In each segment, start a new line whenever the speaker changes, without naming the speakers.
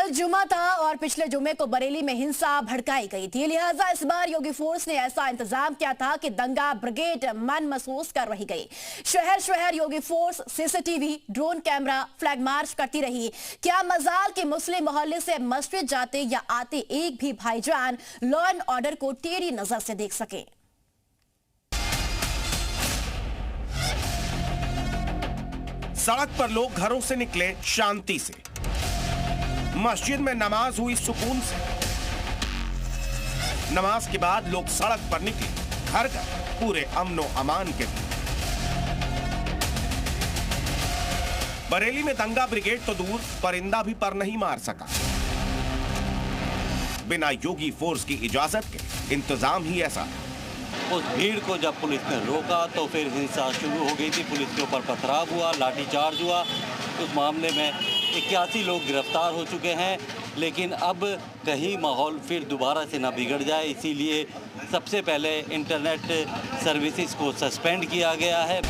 कल जुमा था और पिछले जुमे को बरेली में हिंसा भड़काई गई थी, लिहाजा इस बार योगी फोर्स ने ऐसा इंतजाम किया था कि दंगा ब्रिगेड मन महसूस कर रही गई। शहर शहर Yogi force CCTV, drone camera, flag march करती रही। क्या मजाल कि मुस्लिम मोहल्ले से मस्जिद जाते या आते एक भी भाईजान लॉ एंड ऑर्डर को टेढ़ी नजर से देख सके।
सड़क पर लोग घरों से निकले शांति से, मस्जिद में नमाज हुई सुकून से। नमाज के बाद लोग सड़क पर निकले घर घर पूरे अमनो अमान के लिए। बरेली में दंगा ब्रिगेड तो दूर, परिंदा भी पर नहीं मार सका। बिना योगी फोर्स की इजाजत के इंतजाम ही ऐसा।
उस भीड़ को जब पुलिस ने रोका तो फिर हिंसा शुरू हो गई थी। पुलिस के ऊपर पथराव हुआ, लाठीचार्ज हुआ। उस मामले में 81 लोग गिरफ्तार हो चुके हैं, लेकिन अब कहीं माहौल फिर दोबारा से ना बिगड़ जाए, इसीलिए सबसे पहले इंटरनेट सर्विसेज को सस्पेंड किया गया है।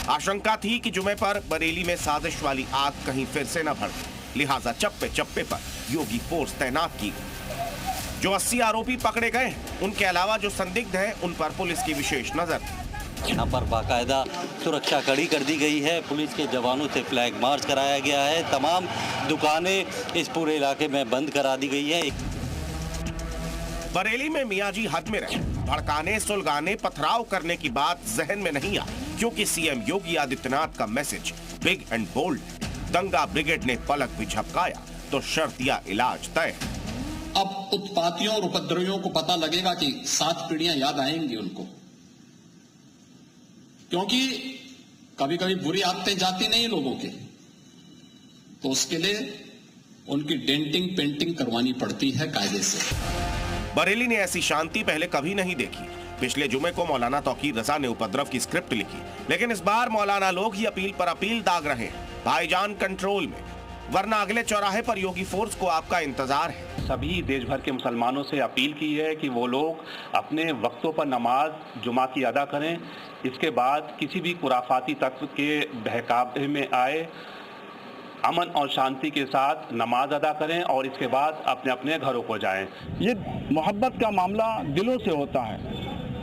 आशंका थी कि जुमे पर बरेली में साजिश वाली आग कहीं फिर से न भड़के, लिहाजा चप्पे चप्पे पर योगी फोर्स तैनात की। जो 80 आरोपी पकड़े गए, उनके अलावा जो संदिग्ध हैं, उन पर पुलिस की विशेष नजर।
यहाँ पर बाकायदा सुरक्षा कड़ी कर दी गई है। पुलिस के जवानों से फ्लैग मार्च कराया गया है। तमाम दुकानें इस पूरे इलाके में बंद करा दी गई है।
बरेली में मियाँ जी हद में रहे, भड़काने, सुलगाने, पथराव करने की बात जहन में नहीं आई, क्योंकि सीएम योगी आदित्यनाथ का मैसेज बिग एंड बोल्ड। दंगा ब्रिगेड ने पलक भी झपकाया तो शर्तिया इलाज तय।
अब उत्पातियों और उपद्रवियों को पता लगेगा कि 7 पीढ़ियां याद आएंगी उनको, क्योंकि कभी कभी बुरी आदतें जाती नहीं लोगों के, तो उसके लिए उनकी डेंटिंग पेंटिंग करवानी पड़ती है कायदे से।
बरेली ने ऐसी शांति पहले कभी नहीं देखी। पिछले जुमे को मौलाना तौकीर रजा ने उपद्रव की स्क्रिप्ट लिखी, लेकिन इस बार मौलाना लोग ही अपील पर अपील दाग रहे हैं। भाईजान कंट्रोल में, वरना अगले चौराहे पर योगी फोर्स को आपका इंतजार है।
सभी देश भर के मुसलमानों से अपील की है कि वो लोग अपने वक्तों पर नमाज जुमा की अदा करें। इसके बाद किसी भी खुराफाती तत्व के बहकावे में आए, अमन और शांति के साथ नमाज अदा करें और इसके बाद अपने अपने घरों को जाएं।
ये मोहब्बत का मामला दिलों से होता है।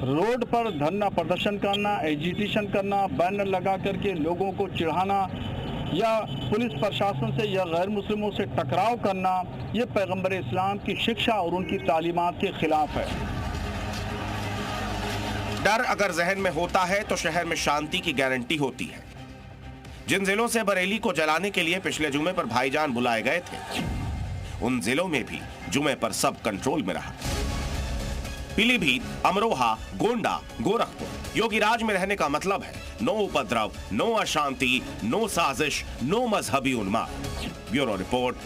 रोड पर धरना प्रदर्शन करना, एजिटेशन करना, बैनर लगा करके लोगों को चिढ़ाना या पुलिस प्रशासन से या गैर मुस्लिमों से टकराव करना, ये पैगंबर इस्लाम की शिक्षा और उनकी तालीमात के खिलाफ है।
डर अगर जहन में होता है तो शहर में शांति की गारंटी होती है। जिन जिलों से बरेली को जलाने के लिए पिछले जुमे पर भाईजान बुलाए गए थे, उन जिलों में भी जुमे पर सब कंट्रोल में रहा। पीलीभीत, अमरोहा, गोंडा, गोरखपुर, योगी राज में रहने का मतलब है नो उपद्रव, नो अशांति, नो साजिश, नो मजहबी उन्माद। Bureau report,